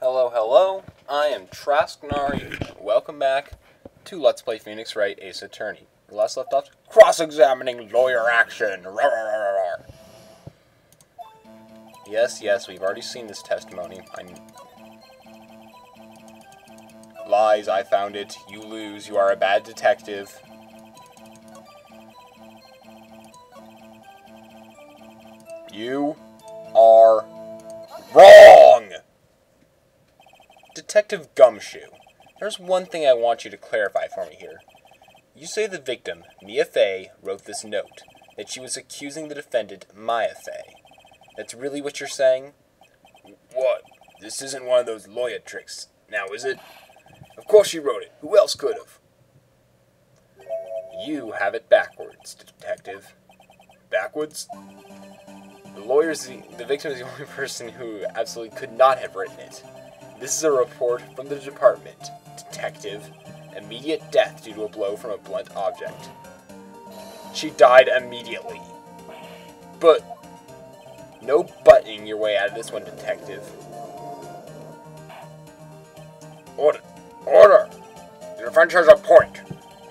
Hello, hello, I am Trasknar. Welcome back to Let's Play Phoenix Wright Ace Attorney. The last left off, cross-examining lawyer action. Rawr, rawr, rawr. Yes, we've already seen this testimony. Lies, I found it. You lose. You are a bad detective. You are wrong! Detective Gumshoe, there's one thing I want you to clarify for me here. You say the victim, Mia Fey, wrote this note, that she was accusing the defendant, Maya Fey. That's really what you're saying? What? This isn't one of those lawyer tricks, now is it? Of course she wrote it. Who else could have? You have it backwards, detective. Backwards? The victim is the only person who absolutely could not have written it. This is a report from the department. Detective. Immediate death due to a blow from a blunt object. She died immediately. But no buttoning your way out of this one, detective. Order! Order! The defense has a point.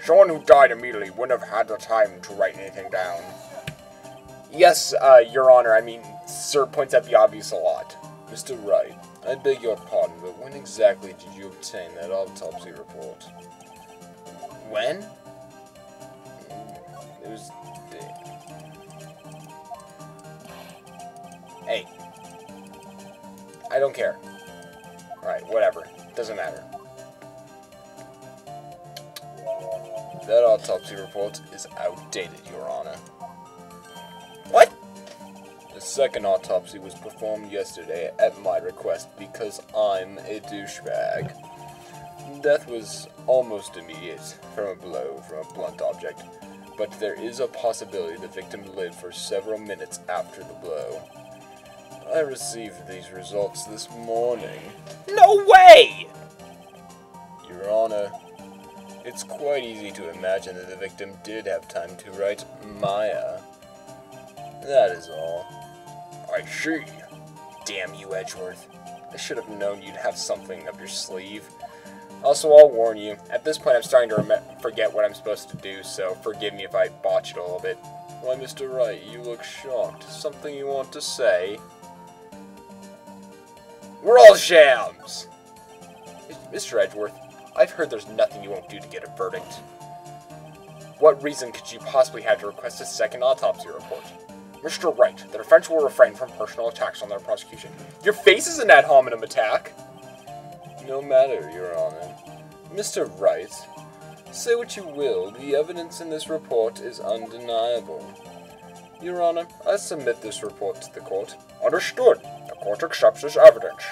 Someone who died immediately wouldn't have had the time to write anything down. Yes, Your Honor, Sir points out the obvious a lot. Mr. Wright, I beg your pardon, but when exactly did you obtain that autopsy report? When? It was... Hey. I don't care. Alright, whatever. Doesn't matter. That autopsy report is outdated, Your Honor. What? The second autopsy was performed yesterday at my request because I'm a douchebag. Death was almost immediate from a blow from a blunt object, but there is a possibility the victim lived for several minutes after the blow. I received these results this morning. No way! Your Honor, it's quite easy to imagine that the victim did have time to write Maya. That is all. I see. Damn you, Edgeworth. I should have known you'd have something up your sleeve. Also, I'll warn you, at this point I'm starting to forget what I'm supposed to do, so forgive me if I botch it a little bit. Why, Mr. Wright, you look shocked. Something you want to say? We're all shams! Mr. Edgeworth, I've heard there's nothing you won't do to get a verdict. What reason could you possibly have to request a second autopsy report? Mr. Wright, the defense will refrain from personal attacks on their prosecution. Your face is an ad hominem attack! No matter, Your Honor. Mr. Wright, say what you will, the evidence in this report is undeniable. Your Honor, I submit this report to the court. Understood. The court accepts this evidence.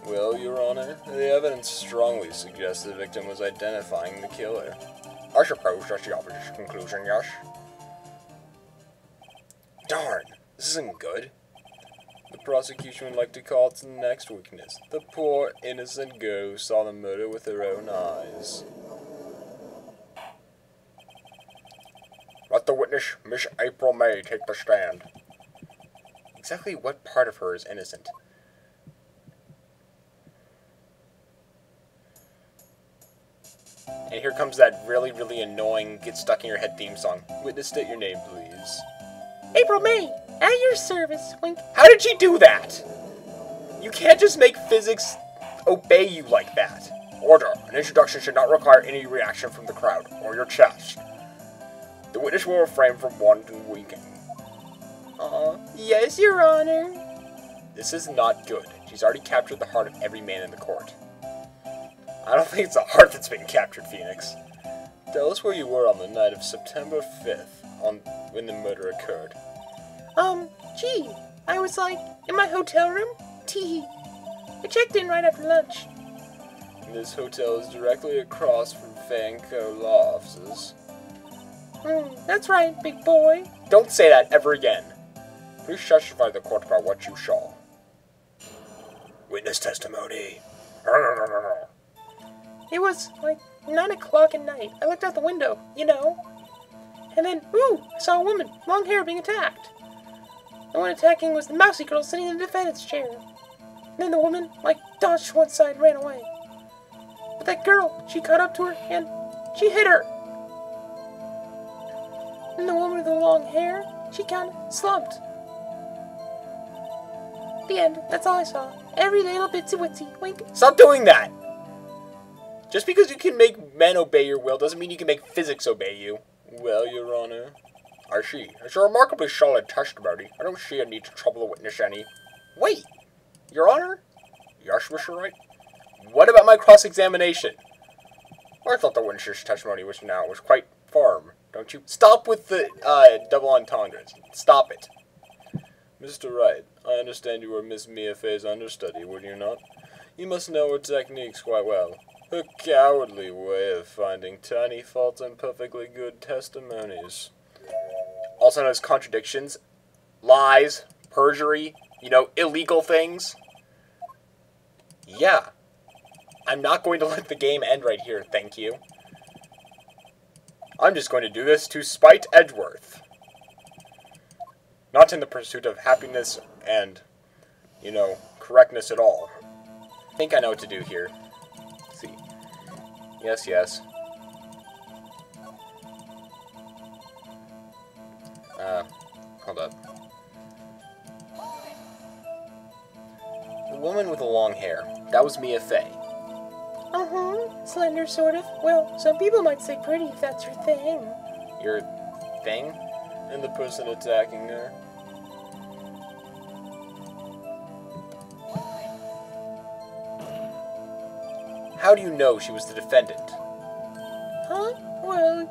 Well, Your Honor, the evidence strongly suggests the victim was identifying the killer. I suppose that's the obvious conclusion, yes? Darn, this isn't good. The prosecution would like to call its next witness. The poor, innocent girl who saw the murder with her own eyes. Let the witness, Miss April May, take the stand. Exactly what part of her is innocent? And here comes that really, really annoying get stuck in your head theme song. Witness, state your name, please. April May, at your service, wink. How did she do that? You can't just make physics obey you like that. Order. An introduction should not require any reaction from the crowd, or your chest. The witness will refrain from wanton winking. Yes, Your Honor. This is not good. She's already captured the heart of every man in the court. I don't think it's the heart that's been captured, Phoenix. Tell us where you were on the night of September 5th, when the murder occurred. Gee, I was, in my hotel room. Tee. I checked in right after lunch. This hotel is directly across from Fanco Law Offices. That's right, big boy. Don't say that ever again. Please testify to the court about what you saw. Witness testimony. It was, 9 o'clock at night. I looked out the window, And then, I saw a woman, long hair, being attacked. The one attacking was the mousy girl sitting in the defendant's chair. And then the woman, dodged to one side and ran away. But that girl, she caught up to her and she hit her. And the woman with the long hair, she kind of slumped. The end. That's all I saw. Every little bitsy witsy. Wink. Stop doing that! Just because you can make men obey your will doesn't mean you can make physics obey you. Well, Your Honor, I see. It's a remarkably solid testimony. I don't see a need to trouble the witness any. Wait! Your Honor? Yes, Mr. Wright? What about my cross-examination? I thought the witness's testimony was quite firm, don't you? Stop with the, double entendres. Stop it. Mr. Wright, I understand you were Miss Mia Fey's understudy, would you not? You must know her techniques quite well. Her cowardly way of finding tiny faults in perfectly good testimonies. Also known as contradictions, lies, perjury, illegal things. Yeah. I'm not going to let the game end right here, thank you. I'm just going to do this to spite Edgeworth. Not in the pursuit of happiness and, correctness at all. I think I know what to do here. Let's see. Yes. Hold up. The woman with the long hair. That was Mia Fey. Slender, sort of. Well, some people might say pretty if that's your thing. Your thing? And the person attacking her? How do you know she was the defendant? Huh? Well,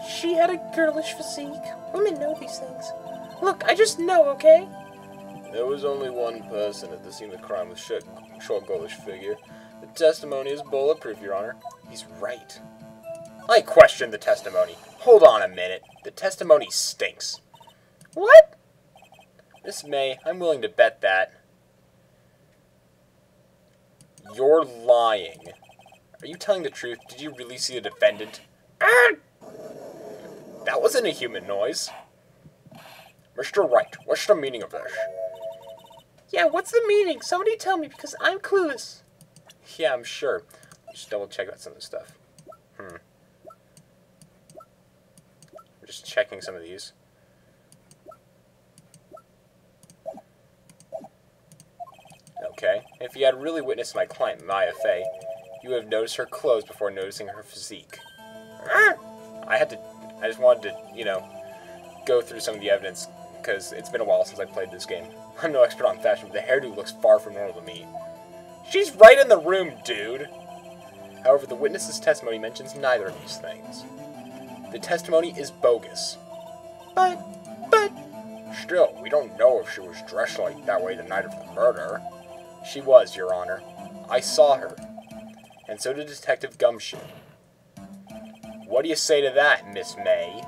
she had a girlish physique. Women know these things. Look, I just know, okay? There was only one person at the scene of the crime with short girlish figure. The testimony is bulletproof, Your Honor. He's right. I question the testimony. Hold on a minute. The testimony stinks. What? Miss May, I'm willing to bet that you're lying. Are you telling the truth? Did you really see the defendant? That wasn't a human noise. Mr. Wright, what's the meaning of this? Yeah, what's the meaning? Somebody tell me, because I'm clueless. Yeah, I'm sure. Just double check out some of this stuff. I'm just checking some of these. Okay. If you had really witnessed my client, Mia Fey, you would have noticed her clothes before noticing her physique. I just wanted to, go through some of the evidence, because it's been a while since I played this game. I'm no expert on fashion, but the hairdo looks far from normal to me. She's right in the room, dude! However, the witness's testimony mentions neither of these things. The testimony is bogus. But... Still, we don't know if she was dressed like that way the night of the murder. She was, Your Honor. I saw her. And so did Detective Gumshoe. What do you say to that, Miss May?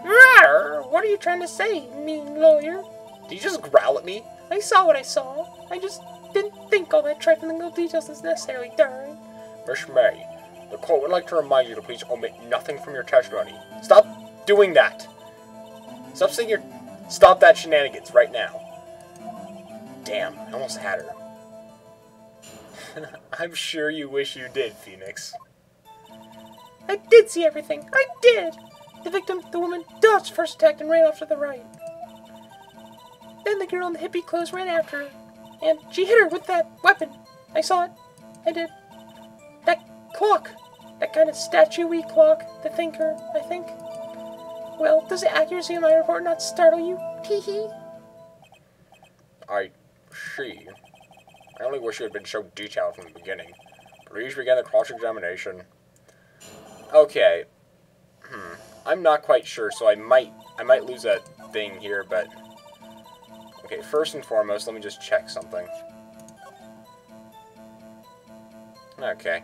Rawr! What are you trying to say, mean lawyer? Did you just growl at me? I saw what I saw. I just didn't think all that trifling little details is necessary, darling. Miss May, the court would like to remind you to please omit nothing from your testimony. Stop doing that! Stop that shenanigans right now. Damn, I almost had her. I'm sure you wish you did, Phoenix. I did see everything. I did! The victim, the woman, dodged first attack and ran off to the right. Then the girl in the hippie clothes ran after her, and she hit her with that weapon. I saw it. I did. That clock. That kind of statue-y clock. The thinker, I think. Well, does the accuracy of my report not startle you? Tee-hee. I see. I only wish you had been so detailed from the beginning. Please begin the cross-examination. Okay. I'm not quite sure, so I might lose a thing here, but... Okay, first and foremost, let me just check something. Okay.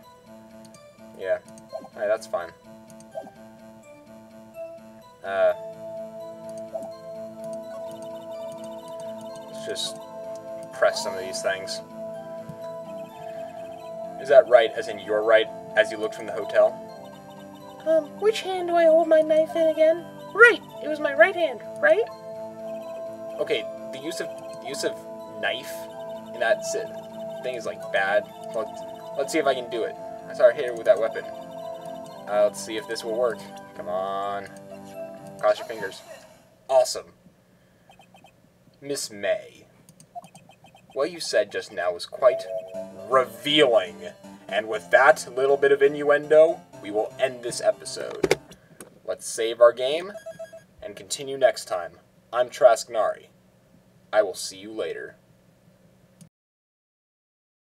Yeah. Alright, that's fine. Let's just press some of these things. Is that right, as in your right, as you looked from the hotel? Which hand do I hold my knife in again? Right! It was my right hand, right? Okay, use of knife in that thing is like bad. Let's see if I can do it. I saw her hit her with that weapon. Let's see if this will work. Come on. Cross your fingers. Awesome. Miss May, what you said just now was quite revealing. And with that little bit of innuendo, we will end this episode. Let's save our game and continue next time. I'm Trasknari. I will see you later.